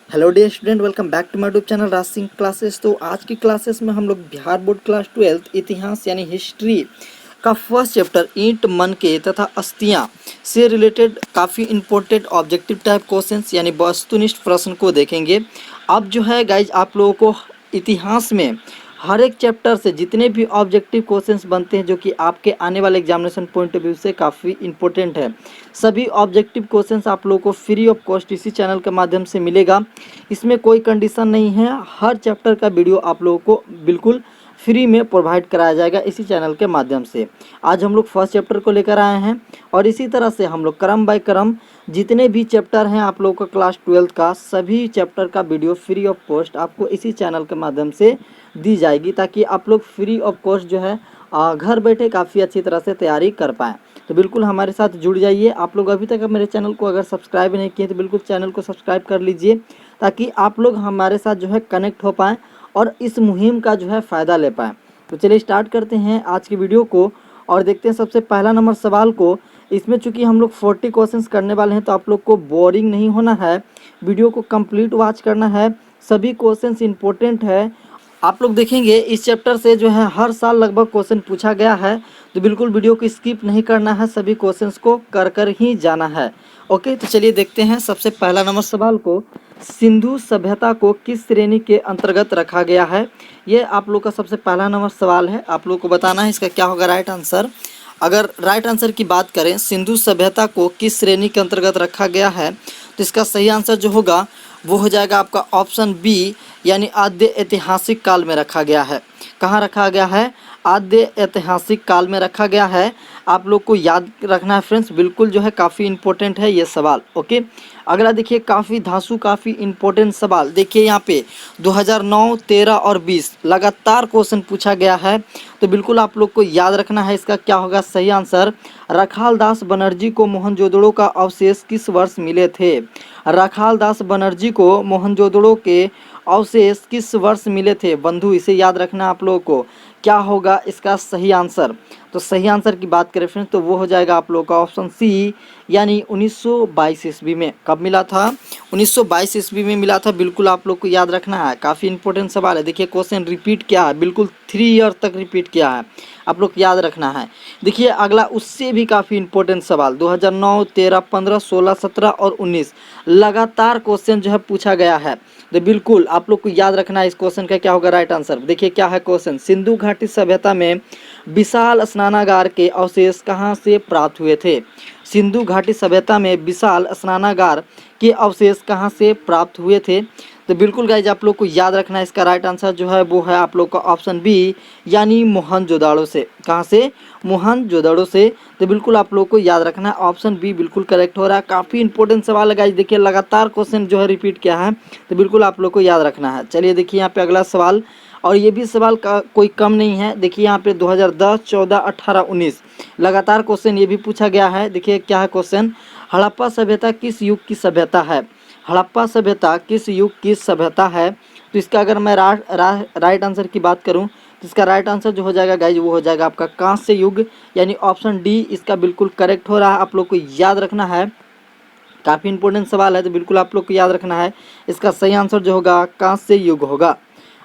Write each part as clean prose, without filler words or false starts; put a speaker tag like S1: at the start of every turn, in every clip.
S1: Hello dear student, welcome back to my YouTube channel Raj Singh classes. तो आज की classes में हम लोग बिहार बोर्ड क्लास 12 इतिहास यानी हिस्ट्री का फर्स्ट चैप्टर ईंट मन के तथा अस्थियां से रिलेटेड काफ़ी इंपॉर्टेंट ऑब्जेक्टिव टाइप क्वेश्चंस यानी वस्तुनिष्ठ प्रश्न को देखेंगे। अब जो है गाइज, आप लोगों को इतिहास में हर एक चैप्टर से जितने भी ऑब्जेक्टिव क्वेश्चंस बनते हैं जो कि आपके आने वाले एग्जामिनेशन पॉइंट ऑफ व्यू से काफ़ी इंपॉर्टेंट है, सभी ऑब्जेक्टिव क्वेश्चंस आप लोगों को फ्री ऑफ कॉस्ट इसी चैनल के माध्यम से मिलेगा। इसमें कोई कंडीशन नहीं है, हर चैप्टर का वीडियो आप लोगों को बिल्कुल फ्री में प्रोवाइड कराया जाएगा इसी चैनल के माध्यम से। आज हम लोग फर्स्ट चैप्टर को लेकर आए हैं और इसी तरह से हम लोग क्रम बाय क्रम जितने भी चैप्टर हैं आप लोगों का क्लास 12 का, सभी चैप्टर का वीडियो फ्री ऑफ कॉस्ट आपको इसी चैनल के माध्यम से दी जाएगी, ताकि आप लोग फ्री ऑफ कॉस्ट जो है घर बैठे काफ़ी अच्छी तरह से तैयारी कर पाएँ। तो बिल्कुल हमारे साथ जुड़ जाइए। आप लोग अभी तक मेरे चैनल को अगर सब्सक्राइब नहीं किए तो बिल्कुल चैनल को सब्सक्राइब कर लीजिए, ताकि आप लोग हमारे साथ जो है कनेक्ट हो पाएँ और इस मुहिम का जो है फ़ायदा ले पाएँ। तो चलिए स्टार्ट करते हैं आज की वीडियो को और देखते हैं सबसे पहला नंबर सवाल को। इसमें चूंकि हम लोग 40 क्वेश्चंस करने वाले हैं तो आप लोग को बोरिंग नहीं होना है, वीडियो को कंप्लीट वॉच करना है, सभी क्वेश्चंस इंपॉर्टेंट है। आप लोग देखेंगे इस चैप्टर से जो है हर साल लगभग क्वेश्चन पूछा गया है, तो बिल्कुल वीडियो को स्किप नहीं करना है, सभी क्वेश्चंस को कर कर ही जाना है। ओके, तो चलिए देखते हैं सबसे पहला नंबर सवाल को। सिंधु सभ्यता को किस श्रेणी के अंतर्गत रखा गया है? ये आप लोग का सबसे पहला नंबर सवाल है, आप लोग को बताना है इसका क्या होगा राइट आंसर। अगर राइट आंसर की बात करें, सिंधु सभ्यता को किस श्रेणी के अंतर्गत रखा गया है, तो इसका सही आंसर जो होगा वो हो जाएगा आपका ऑप्शन बी, यानी आद्य ऐतिहासिक काल में रखा गया है। कहाँ रखा गया है? आद्य ऐतिहासिक काल में रखा गया है। आप लोग को याद रखना है फ्रेंड्स, बिल्कुल जो है काफ़ी इंपॉर्टेंट है ये सवाल। ओके, अगला देखिए काफ़ी धांसू काफ़ी इंपॉर्टेंट सवाल। देखिए यहाँ पे 2009, 13 और 20 लगातार क्वेश्चन पूछा गया है, तो बिल्कुल आप लोग को याद रखना है इसका क्या होगा सही आंसर। रखालदास बनर्जी को मोहनजोदड़ो का अवशेष किस वर्ष मिले थे? रखालदास बनर्जी को मोहनजोदड़ो के अवशेष किस वर्ष मिले थे? बंधु इसे याद रखना आप लोगों को, क्या होगा इसका सही आंसर। तो सही आंसर की बात करें फ्रेंड्स तो वो हो जाएगा आप लोगों का ऑप्शन सी, यानी 1922 ईस्वी में। कब मिला था? 1922 ईस्वी में मिला था। बिल्कुल आप लोग को याद रखना है, काफ़ी इंपॉर्टेंट सवाल है। देखिए क्वेश्चन रिपीट किया है, बिल्कुल 3 ईयर तक रिपीट किया है, आप लोग याद रखना है। देखिए अगला उससे भी काफ़ी इंपॉर्टेंट सवाल 2009, 13, 15, 16, 17 और 19 लगातार क्वेश्चन जो है पूछा गया है, तो बिल्कुल आप लोग को याद रखना है इस क्वेश्चन का क्या होगा राइट आंसर। देखिए क्या है क्वेश्चन, सिंधु घाटी सभ्यता में विशाल स्नानागार के अवशेष कहाँ से प्राप्त हुए थे? सिंधु घाटी सभ्यता में विशाल स्नानागार के अवशेष कहाँ से प्राप्त हुए थे? तो बिल्कुल गाइज आप लोग को याद रखना है इसका राइट आंसर जो है वो है आप लोग का ऑप्शन बी, यानी मोहनजोदड़ो से। कहाँ से? मोहनजोदड़ो से। तो बिल्कुल आप लोग को याद रखना है ऑप्शन बी बिल्कुल करेक्ट हो रहा है। काफ़ी इंपॉर्टेंट सवाल है गाइज, देखिए लगातार क्वेश्चन जो है रिपीट किया है, तो बिल्कुल आप लोग को याद रखना है। चलिए देखिए यहाँ पे अगला सवाल, और ये भी सवाल का कोई कम नहीं है। देखिए यहाँ पे 2010, 14, 18, 19 लगातार क्वेश्चन ये भी पूछा गया है। देखिए क्या है क्वेश्चन, हड़प्पा सभ्यता किस युग की सभ्यता है? हड़प्पा सभ्यता किस युग की सभ्यता है? तो इसका अगर मैं राइट आंसर की बात करूं तो इसका राइट आंसर जो हो जाएगा गाइज वो हो जाएगा आपका कांस्य युग, यानी ऑप्शन डी इसका बिल्कुल करेक्ट हो रहा है। आप लोग को याद रखना है, काफ़ी इंपॉर्टेंट सवाल है, तो बिल्कुल आप लोग को याद रखना है इसका सही आंसर जो होगा कांस्य युग होगा।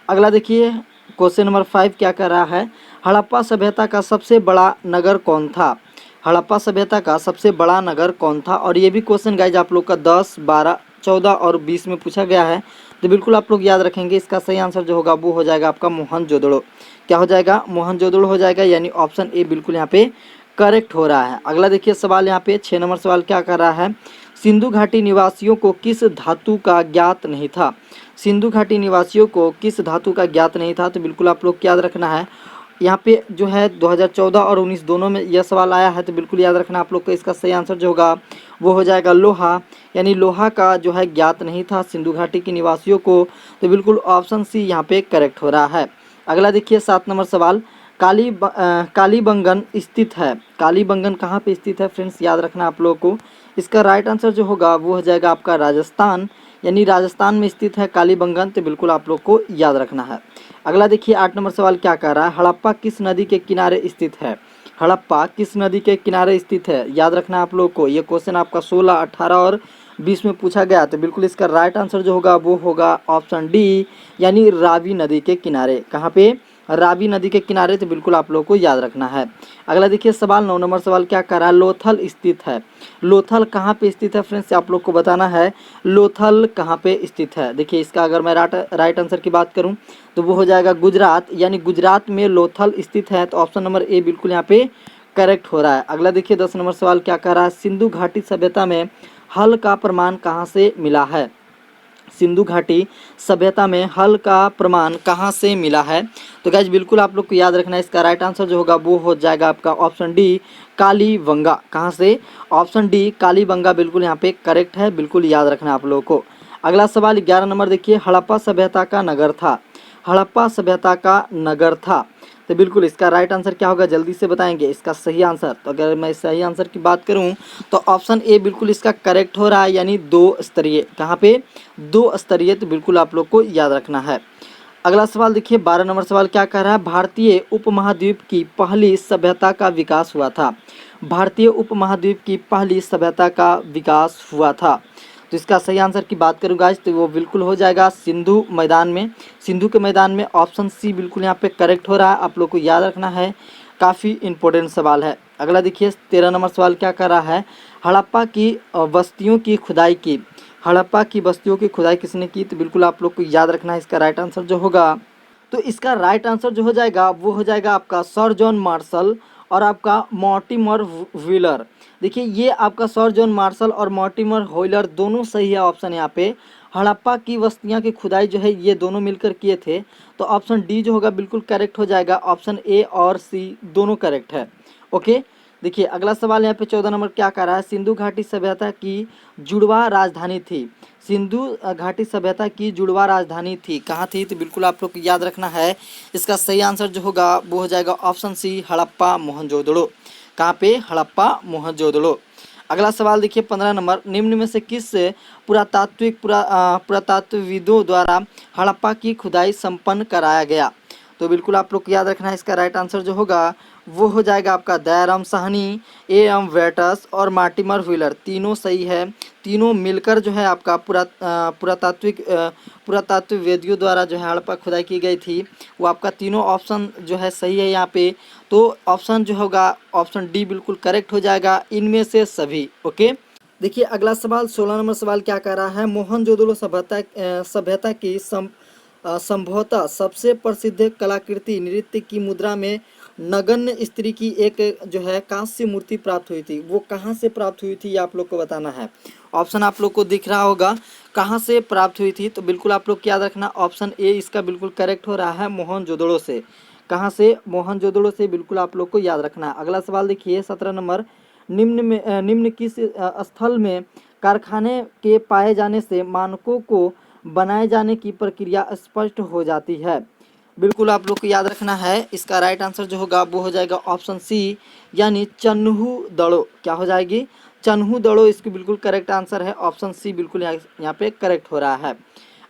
S1: अगला देखिए क्वेश्चन नंबर 5 क्या कर रहा है, हड़प्पा सभ्यता का सबसे बड़ा नगर कौन था? हड़प्पा सभ्यता का सबसे बड़ा नगर कौन था? और ये भी क्वेश्चन गाइज आप लोग का 10, 12, 14 और 20 में पूछा गया है, तो बिल्कुल आप लोग याद रखेंगे इसका सही आंसर जो होगा वो हो जाएगा आपका मोहनजोदड़ो। क्या हो जाएगा? मोहनजोदड़ो हो जाएगा, यानी ऑप्शन ए बिल्कुल यहाँ पे करेक्ट हो रहा है। अगला देखिए सवाल यहाँ पे 6 नंबर सवाल क्या कर रहा है, सिंधु घाटी निवासियों को किस धातु का ज्ञात नहीं था? सिंधु घाटी निवासियों को किस धातु का ज्ञात नहीं था? तो बिल्कुल आप लोग याद रखना है, यहाँ पे जो है 2014 और 19 दोनों में यह सवाल आया है, तो बिल्कुल याद रखना आप लोग को इसका सही आंसर जो होगा वो हो जाएगा लोहा, यानी लोहा का जो है ज्ञात नहीं था सिंधु घाटी के निवासियों को। तो बिल्कुल ऑप्शन सी यहाँ पे करेक्ट हो रहा है। अगला देखिए 7 नंबर सवाल, कालीबंगन स्थित है। कालीबंगन कहाँ पे स्थित है फ्रेंड्स, याद रखना आप लोगों को। इसका राइट आंसर जो होगा वो हो जाएगा आपका राजस्थान, यानी राजस्थान में स्थित है कालीबंगन, तो बिल्कुल आप लोग को याद रखना है। अगला देखिए 8 नंबर सवाल क्या कह रहा है, हड़प्पा किस नदी के किनारे स्थित है? हड़प्पा किस नदी के किनारे स्थित है? याद रखना आप लोग को, ये क्वेश्चन आपका 16, 18 और 20 में पूछा गया। तो बिल्कुल इसका राइट आंसर जो होगा वो होगा ऑप्शन डी, यानी रावी नदी के किनारे। कहाँ पे? रावी नदी के किनारे। तो बिल्कुल आप लोग को याद रखना है। अगला देखिए सवाल 9 नंबर सवाल क्या कर रहा है, लोथल स्थित है। लोथल कहाँ पे स्थित है फ्रेंड्स, आप लोग को बताना है लोथल कहाँ पे स्थित है। देखिए इसका अगर मैं राइट आंसर की बात करूँ तो वो हो जाएगा गुजरात, यानी गुजरात में लोथल स्थित है। तो ऑप्शन नंबर ए बिल्कुल यहाँ पे करेक्ट हो रहा है। अगला देखिए 10 नंबर सवाल क्या कर रहा है, सिंधु घाटी सभ्यता में हल का प्रमाण कहाँ से मिला है। सिंधु घाटी सभ्यता में हल का प्रमाण कहाँ से मिला है। तो गाइज बिल्कुल आप लोग को याद रखना है, इसका राइट आंसर जो होगा वो हो जाएगा आपका ऑप्शन डी, कालीबंगा। कहाँ से? ऑप्शन डी, कालीबंगा बिल्कुल यहाँ पे करेक्ट है, बिल्कुल याद रखना है आप लोगों को। अगला सवाल 11 नंबर देखिए, हड़प्पा सभ्यता का नगर था। हड़प्पा सभ्यता का नगर था। तो बिल्कुल इसका राइट आंसर क्या होगा, जल्दी से बताएंगे इसका सही आंसर। तो अगर मैं सही आंसर की बात करूं तो ऑप्शन ए बिल्कुल इसका करेक्ट हो रहा है, यानी 2 स्तरीय। कहाँ पे? 2 स्तरीय। तो बिल्कुल आप लोग को याद रखना है। अगला सवाल देखिए 12 नंबर सवाल क्या कह रहा है, भारतीय उपमहाद्वीप की पहली सभ्यता का विकास हुआ था। भारतीय उपमहाद्वीप की पहली सभ्यता का विकास हुआ था। तो इसका सही आंसर की बात करूँ गाइस तो वो बिल्कुल हो जाएगा सिंधु मैदान में। सिंधु के मैदान में ऑप्शन सी बिल्कुल यहाँ पे करेक्ट हो रहा है, आप लोग को याद रखना है, काफ़ी इंपॉर्टेंट सवाल है। अगला देखिए 13 नंबर सवाल क्या कर रहा है, हड़प्पा की बस्तियों की खुदाई की। हड़प्पा की बस्तियों की खुदाई किसने की। तो बिल्कुल आप लोग को याद रखना है, इसका राइट आंसर जो होगा, तो इसका राइट आंसर जो हो जाएगा वो हो जाएगा आपका सर जॉन मार्शल और आपका मॉर्टिमर व्हीलर। देखिए ये आपका सर जॉन मार्शल और मॉर्टिमर व्हीलर दोनों सही है ऑप्शन यहाँ पे। हड़प्पा की बस्तियाँ की खुदाई जो है ये दोनों मिलकर किए थे। तो ऑप्शन डी जो होगा बिल्कुल करेक्ट हो जाएगा, ऑप्शन ए और सी दोनों करेक्ट है। ओके, देखिए अगला सवाल यहाँ पे 14 नंबर क्या कह रहा है, सिंधु घाटी सभ्यता की जुड़वा राजधानी थी। सिंधु घाटी सभ्यता की जुड़वा राजधानी थी, कहाँ थी। तो बिल्कुल आप लोग को याद रखना है, इसका सही आंसर जो होगा वो हो जाएगा ऑप्शन सी, हड़प्पा मोहनजोदड़ो। कहाँ पे? हड़प्पा मोहनजोदड़ो। अगला सवाल देखिए 15 नंबर, निम्न में से किस पुरातात्विदों द्वारा हड़प्पा की खुदाई संपन्न कराया गया। तो बिल्कुल आप लोग को याद रखना है, इसका राइट आंसर जो होगा वो हो जाएगा आपका दयाराम साहनी, ए एम वेटस और मार्टिमर व्हीलर, तीनों सही है। तीनों मिलकर जो है आपका पुरातात्विवेदियों द्वारा जो है हड़प्पा खुदाई की गई थी, वो आपका तीनों ऑप्शन जो है सही है यहाँ पे। तो ऑप्शन जो होगा ऑप्शन डी बिल्कुल करेक्ट हो जाएगा, इनमें से सभी। ओके, देखिए अगला सवाल 16 नंबर सवाल क्या कह रहा है, मोहनजोदड़ो सभ्यता की संभवतः सबसे प्रसिद्ध कलाकृति नृत्य की मुद्रा में नगण्य स्त्री की एक जो है कांस्य मूर्ति प्राप्त हुई थी। वो कहाँ से प्राप्त हुई थी ये आप लोग को बताना है। ऑप्शन आप लोग को दिख रहा होगा कहाँ से प्राप्त हुई थी। तो बिल्कुल आप लोग को याद रखना, ऑप्शन ए इसका बिल्कुल करेक्ट हो रहा है, मोहनजोदड़ो से। कहाँ से? मोहनजोदड़ो से, बिल्कुल आप लोग को याद रखना है। अगला सवाल देखिए 17 नंबर, निम्न किस स्थल में कारखाने के पाए जाने से मानकों को बनाए जाने की प्रक्रिया स्पष्ट हो जाती है। बिल्कुल आप लोग को याद रखना है, इसका राइट आंसर जो होगा वो हो जाएगा ऑप्शन सी, यानी चन्हू दड़ो। क्या हो जाएगी? चन्हू दड़ो इसकी बिल्कुल करेक्ट आंसर है, ऑप्शन सी बिल्कुल यहाँ पे करेक्ट हो रहा है।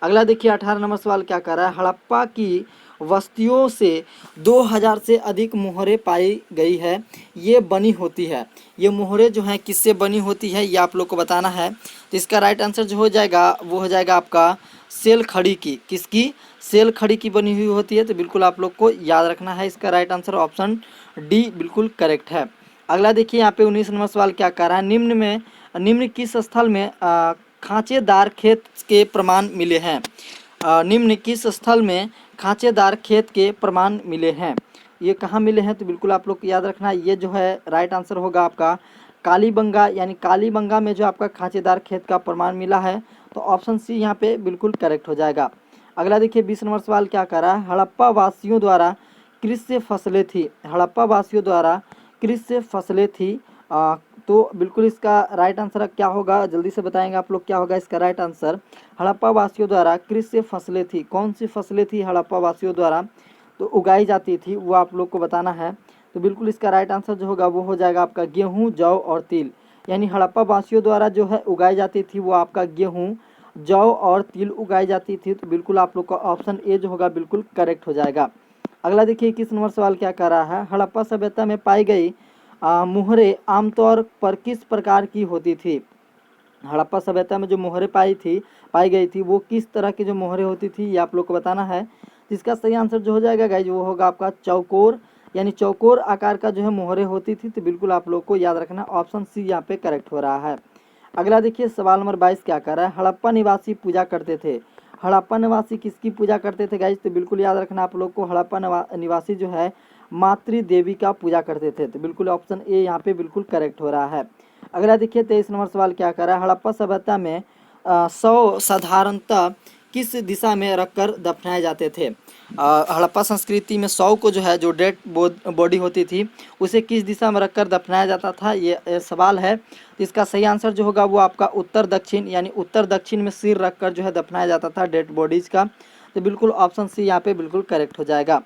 S1: अगला देखिए 18 नंबर सवाल क्या कर रहा है, हड़प्पा की बस्तियों से 2000 से अधिक मोहरें पाई गई है, ये बनी होती है। ये मोहरें जो हैं किससे बनी होती है ये आप लोग को बताना है। तो इसका राइट आंसर जो हो जाएगा वो हो जाएगा आपका सेल खड़ी की। किसकी? सेल खड़ी की बनी हुई होती है। तो बिल्कुल आप लोग को याद रखना है, इसका राइट आंसर ऑप्शन डी बिल्कुल करेक्ट है। अगला देखिए यहाँ पे 19 नंबर सवाल क्या कर रहा है, निम्न किस स्थल में खांचेदार खेत के प्रमाण मिले हैं। निम्न किस स्थल में खांचेदार खेत के प्रमाण मिले हैं, ये कहाँ मिले हैं। तो बिल्कुल आप लोग को याद रखना है, ये जो है राइट आंसर होगा आपका कालीबंगा, यानी कालीबंगा में जो आपका खांचेदार खेत का प्रमाण मिला है। तो ऑप्शन सी यहाँ पे बिल्कुल करेक्ट हो जाएगा। अगला देखिए 20 नंबर सवाल क्या कर रहा है, हड़प्पा वासियों द्वारा कृषि फसलें थी। हड़प्पा वासियों द्वारा कृषि फसलें थी। तो बिल्कुल इसका राइट आंसर क्या होगा, जल्दी से बताएंगे आप लोग क्या होगा इसका राइट आंसर। हड़प्पा वासियों द्वारा कृषि फसलें थी, कौन सी फसलें थी हड़प्पा वासियों द्वारा तो उगाई जाती थी, वो आप लोग को बताना है। तो बिल्कुल इसका राइट आंसर जो होगा वो हो जाएगा आपका गेहूँ, जौ और तिल। यानी हड़प्पा वासियों द्वारा जो है उगाई जाती थी वो आपका गेहूँ, जौ और तिल उगाई जाती थी। तो बिल्कुल आप लोग का ऑप्शन ए जो होगा बिल्कुल करेक्ट हो जाएगा। अगला देखिए 21 नंबर सवाल क्या कर रहा है, हड़प्पा सभ्यता में पाई गई मोहरें आमतौर पर किस प्रकार की होती थी। हड़प्पा सभ्यता में जो मोहरें पाई गई थी वो किस तरह की जो मोहरें होती थी ये आप लोग को बताना है। जिसका सही आंसर जो हो जाएगा गाइज वो होगा आपका चौकोर, यानी चौकोर आकार का जो है मोहरें होती थी। तो बिल्कुल आप लोग को याद रखना ऑप्शन सी यहाँ पे करेक्ट हो रहा है। अगला देखिए सवाल नंबर 22 क्या कर रहा है, हड़प्पा निवासी पूजा करते थे। हड़प्पा निवासी किसकी पूजा करते थे गाइज, तो बिल्कुल याद रखना आप लोग को हड़प्पा निवासी जो है मातृ देवी का पूजा करते थे। तो बिल्कुल ऑप्शन ए यहाँ पे बिल्कुल करेक्ट हो रहा है। अगला देखिए 23 नंबर सवाल क्या कर रहा है, हड़प्पा सभ्यता में शव साधारणतः किस दिशा में रखकर दफनाए जाते थे। हड़प्पा संस्कृति में शव को जो है जो डेड बॉडी होती थी उसे किस दिशा में रखकर दफनाया जाता था, ये सवाल है। तो इसका सही आंसर जो होगा वो आपका उत्तर दक्षिण, यानी उत्तर दक्षिण में सिर रखकर जो है दफनाया जाता था डेड बॉडीज का। तो बिल्कुल ऑप्शन सी यहाँ पे बिल्कुल करेक्ट हो जाएगा।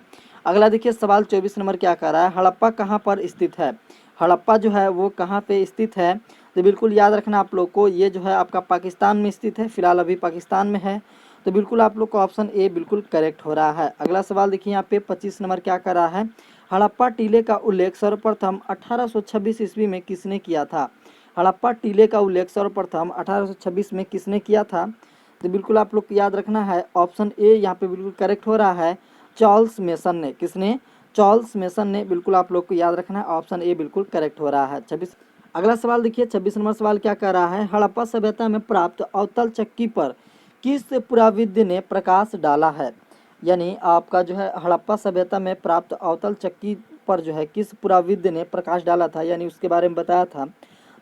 S1: अगला देखिए सवाल 24 नंबर क्या कह रहा है, हड़प्पा कहाँ पर स्थित है। हड़प्पा जो है वो कहाँ पे स्थित है, तो बिल्कुल याद रखना आप लोग को ये जो है आपका पाकिस्तान में स्थित है, फिलहाल अभी पाकिस्तान में है। तो बिल्कुल आप लोग को ऑप्शन ए बिल्कुल करेक्ट हो रहा है। अगला सवाल देखिए यहाँ पे 25 नंबर क्या कर रहा है, हड़प्पा टीले का उल्लेख सर्वप्रथम 1826 ईस्वी में किसने किया था। हड़प्पा टीले का उल्लेख सर्वप्रथम 1826 में किसने किया था, तो बिल्कुल आप लोग को याद रखना है ऑप्शन ए यहाँ पे बिल्कुल करेक्ट हो रहा है, चार्ल्स मेसन ने। किसने, चार्ल्स मेसन ने। बिल्कुल आप लोग को याद रखना है ऑप्शन ए बिल्कुल करेक्ट हो रहा है। 26 अगला सवाल देखिए 26 नंबर सवाल क्या कह रहा है, हड़प्पा सभ्यता में प्राप्त अवतल चक्की पर किस पुराविद्य ने प्रकाश डाला है। यानी आपका जो है हड़प्पा सभ्यता में प्राप्त अवतल चक्की पर जो है किस पुराविद्य ने प्रकाश डाला था, यानी उसके बारे में बताया था।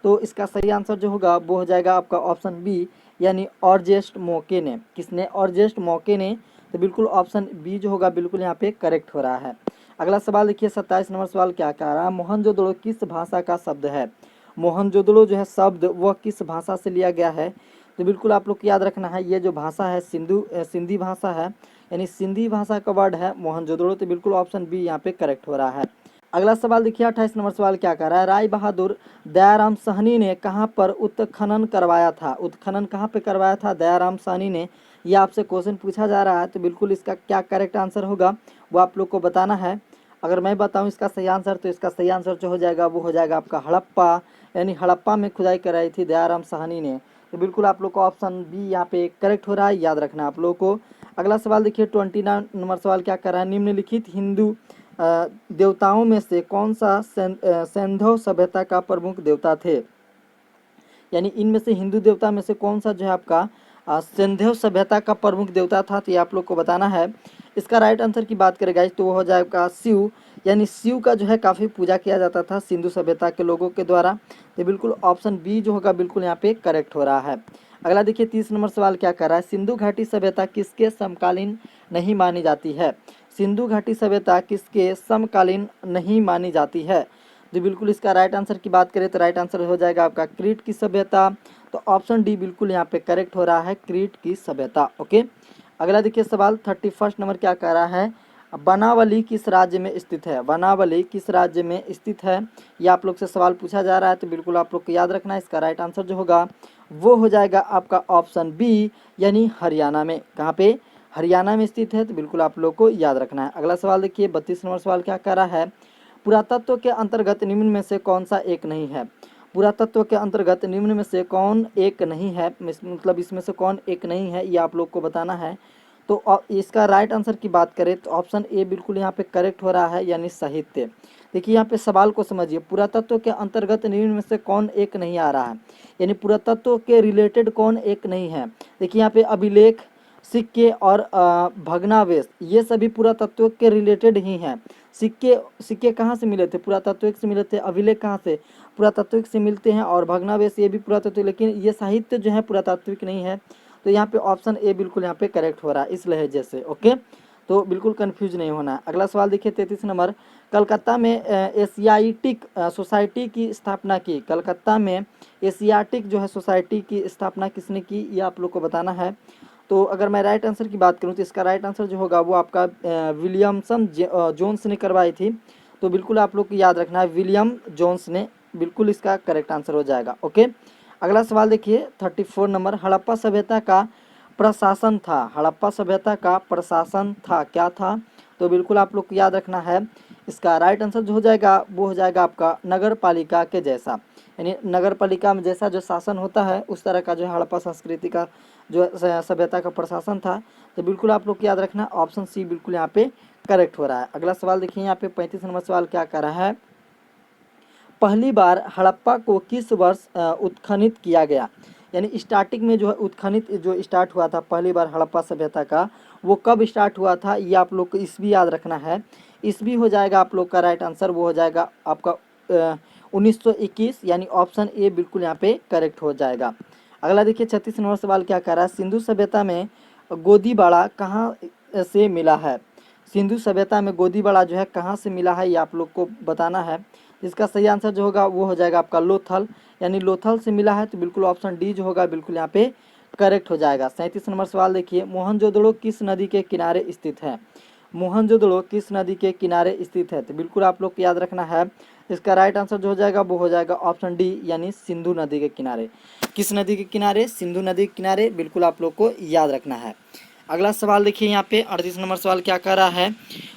S1: तो इसका सही आंसर जो होगा वो हो जाएगा आपका ऑप्शन बी, यानी ऑर्जेस्ट मोके ने। किसने, ऑर्जेस्ट मोके ने। तो बिल्कुल ऑप्शन बी जो होगा बिल्कुल यहाँ पे करेक्ट हो रहा है। अगला सवाल देखिए 27 नंबर सवाल क्या कह रहा है, मोहनजोदड़ो किस भाषा का शब्द है। मोहनजोदड़ो जो है शब्द वह किस भाषा से लिया गया है, तो बिल्कुल आप लोग को याद रखना है ये जो भाषा है सिंधी भाषा है, यानी सिंधी भाषा का वर्ड है मोहनजोदड़ो। तो बिल्कुल ऑप्शन बी यहाँ पे करेक्ट हो रहा है। अगला सवाल देखिए 28 नंबर सवाल क्या कह रहा है, राय बहादुर दयाराम साहनी ने कहाँ पर उत्खनन करवाया था। उत्खनन कहाँ पे करवाया था दयाराम साहनी ने, ये आपसे क्वेश्चन पूछा जा रहा है। तो बिल्कुल इसका क्या करेक्ट आंसर होगा वो आप लोग को बताना है। अगर मैं बताऊं इसका सही आंसर, तो इसका सही आंसर जो हो जाएगा वो हो जाएगा आपका हड़प्पा, यानी हड़प्पा में खुदाई कराई थी दयाराम साहनी ने। तो बिल्कुल आप लोग को ऑप्शन बी यहाँ पे करेक्ट हो रहा है, याद रखना आप लोगों को। अगला सवाल देखिए 29 नंबर सवाल क्या कर रहा है, निम्नलिखित हिंदू देवताओं में से कौन सा सैंधव सभ्यता का प्रमुख देवता थे। यानी इनमें से हिंदू देवता में से कौन सा जो है आपका सिंधु सभ्यता का प्रमुख देवता था, तो ये आप लोग को बताना है। इसका राइट आंसर की बात करें गाइस तो वो हो जाएगा शिव, यानी शिव का जो है काफ़ी पूजा किया जाता था सिंधु सभ्यता के लोगों के द्वारा। तो बिल्कुल ऑप्शन बी जो होगा बिल्कुल यहाँ पे करेक्ट हो रहा है। अगला देखिए 30 नंबर सवाल क्या कर रहा है, सिंधु घाटी सभ्यता किसके समकालीन नहीं मानी जाती है। सिंधु घाटी सभ्यता किसके समकालीन नहीं मानी जाती है, तो बिल्कुल इसका राइट आंसर की बात करें तो राइट आंसर हो जाएगा आपका क्रीट की सभ्यता। तो ऑप्शन डी बिल्कुल यहाँ पे करेक्ट हो रहा है, क्रीट की सभ्यता। ओके, अगला देखिए सवाल 31 नंबर क्या कह रहा है, बनावली किस राज्य में स्थित है। बनावली किस राज्य में स्थित है, ये आप लोग से सवाल पूछा जा रहा है। तो बिल्कुल आप लोग को याद रखना है इसका राइट आंसर जो होगा वो हो जाएगा आपका ऑप्शन बी, यानी हरियाणा में। कहाँ पे, हरियाणा में स्थित है। तो बिल्कुल आप लोग को याद रखना है। अगला सवाल देखिए 32 नंबर सवाल क्या कह रहा है, पुरातत्व के अंतर्गत निम्न में से कौन सा एक नहीं है। पुरातत्व के अंतर्गत निम्न में से कौन एक नहीं है, मतलब इसमें से कौन एक नहीं है ये आप लोग को बताना है। तो इसका राइट आंसर की बात करें तो ऑप्शन ए बिल्कुल यहाँ पे करेक्ट हो रहा है, यानी साहित्य। देखिए यहाँ पे सवाल को समझिए, पुरातत्व के अंतर्गत निम्न में से कौन एक नहीं आ रहा है, यानी पुरातत्व के रिलेटेड कौन एक नहीं है। देखिए यहाँ पे अभिलेख, सिक्के और भग्नावशेष ये सभी पुरातत्व के रिलेटेड ही हैं। सिक्के कहाँ से मिले थे, पुरातात्विक से मिले थे। अभिलेख कहाँ से, पुरातात्विक से मिलते हैं। और भग्नावशेष ये भी पुरातात्विक, लेकिन ये साहित्य जो है पुरातात्विक नहीं है। तो यहाँ पे ऑप्शन ए बिल्कुल यहाँ पे करेक्ट हो रहा है इस लहजे से। ओके, तो बिल्कुल कंफ्यूज नहीं होना है। अगला सवाल देखिए 33 नंबर, कलकत्ता में एशियाटिक सोसाइटी की स्थापना की। कलकत्ता में एशियाटिक जो है सोसाइटी की स्थापना किसने की, ये आप लोग को बताना है। तो अगर मैं राइट आंसर की बात करूं तो इसका राइट आंसर जो होगा वो आपका विलियमसन जोन्स ने करवाई थी। तो बिल्कुल आप लोग को याद रखना है विलियम जोन्स ने, बिल्कुल इसका करेक्ट आंसर हो जाएगा। ओके, अगला सवाल देखिए 34 नंबर, हड़प्पा सभ्यता का प्रशासन था। हड़प्पा सभ्यता का प्रशासन था, क्या था, तो बिल्कुल आप लोग को याद रखना है इसका राइट आंसर जो हो जाएगा वो हो जाएगा आपका नगर पालिका के जैसा, यानी नगर पालिका में जैसा जो शासन होता है उस तरह का जो है हड़प्पा संस्कृति का जो सभ्यता का प्रशासन था। तो बिल्कुल आप लोग को याद रखना ऑप्शन सी बिल्कुल यहाँ पे करेक्ट हो रहा है। अगला सवाल देखिए यहाँ पे 35 नंबर सवाल क्या कर रहा है, पहली बार हड़प्पा को किस वर्ष उत्खनित किया गया। यानी स्टार्टिंग में जो है उत्खनित जो स्टार्ट हुआ था पहली बार हड़प्पा सभ्यता का, वो कब स्टार्ट हुआ था, ये आप लोग को ईस्वी याद रखना है। ईस्वी हो जाएगा आप लोग का राइट आंसर, वो हो जाएगा आपका 1921, यानी ऑप्शन ए बिल्कुल यहाँ पे करेक्ट हो जाएगा। अगला देखिए 36 नंबर सवाल क्या कर रहा है, सिंधु सभ्यता में गोदीबाड़ा कहाँ से मिला है। सिंधु सभ्यता में गोदीबाड़ा जो है कहाँ से मिला है, ये आप लोग को बताना है। इसका सही आंसर जो होगा वो हो जाएगा आपका लोथल, यानी लोथल से मिला है। तो बिल्कुल ऑप्शन डी जो होगा बिल्कुल यहाँ पे करेक्ट हो जाएगा। 37 नंबर सवाल देखिए, मोहनजोदड़ो किस नदी के किनारे स्थित है। मोहनजोदड़ो किस नदी के किनारे स्थित है, तो बिल्कुल आप लोग को याद रखना है। इसका राइट आंसर जो हो जाएगा वो हो जाएगा ऑप्शन डी, यानी सिंधु नदी के किनारे। किस नदी के किनारे, सिंधु नदी के किनारे, बिल्कुल आप लोग को याद रखना है। अगला सवाल देखिए यहाँ पे 38 नंबर सवाल क्या कह रहा है,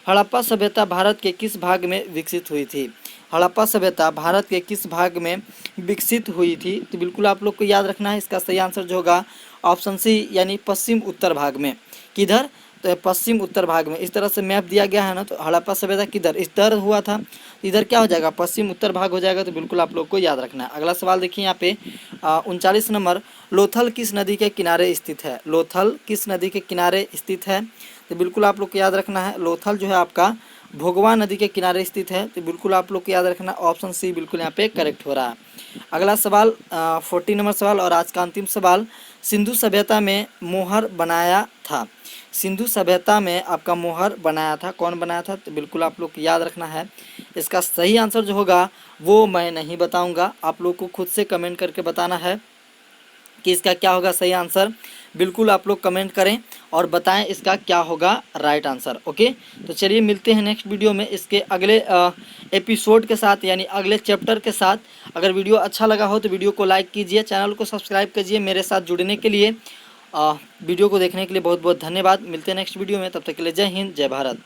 S1: हड़प्पा सभ्यता भारत के किस भाग में विकसित हुई थी। हड़प्पा सभ्यता भारत के किस भाग में विकसित हुई थी, तो बिल्कुल आप लोग को याद रखना है। इसका सही आंसर जो होगा ऑप्शन सी, यानी पश्चिम उत्तर भाग में। किधर, तो पश्चिम उत्तर भाग में। इस तरह से मैप दिया गया है ना, तो हड़प्पा सभ्यता किधर, इस तरह हुआ था, इधर क्या हो जाएगा पश्चिम उत्तर भाग हो जाएगा। तो बिल्कुल आप लोग को याद रखना है। अगला सवाल देखिए यहाँ पे 39 नंबर, लोथल किस नदी के किनारे स्थित है। लोथल किस नदी के किनारे स्थित है, तो बिल्कुल आप लोग को याद रखना है। लोथल जो है आपका भोगवा नदी के किनारे स्थित है। तो बिल्कुल आप लोग को याद रखना ऑप्शन सी बिल्कुल यहाँ पे करेक्ट हो रहा है। अगला सवाल 40 नंबर सवाल और आज का अंतिम सवाल, सिंधु सभ्यता में मोहर बनाया था। सिंधु सभ्यता में आपका मोहर बनाया था, कौन बनाया था, तो बिल्कुल आप लोग को याद रखना है। इसका सही आंसर जो होगा वो मैं नहीं बताऊंगा, आप लोग को खुद से कमेंट करके बताना है कि इसका क्या होगा सही आंसर। बिल्कुल आप लोग कमेंट करें और बताएं इसका क्या होगा राइट आंसर। ओके, तो चलिए मिलते हैं नेक्स्ट वीडियो में इसके अगले एपिसोड के साथ, यानी अगले चैप्टर के साथ। अगर वीडियो अच्छा लगा हो तो वीडियो को लाइक कीजिए, चैनल को सब्सक्राइब कीजिए। मेरे साथ जुड़ने के लिए वीडियो को देखने के लिए बहुत बहुत धन्यवाद। मिलते हैं नेक्स्ट वीडियो में, तब तक के लिए जय हिंद, जय भारत।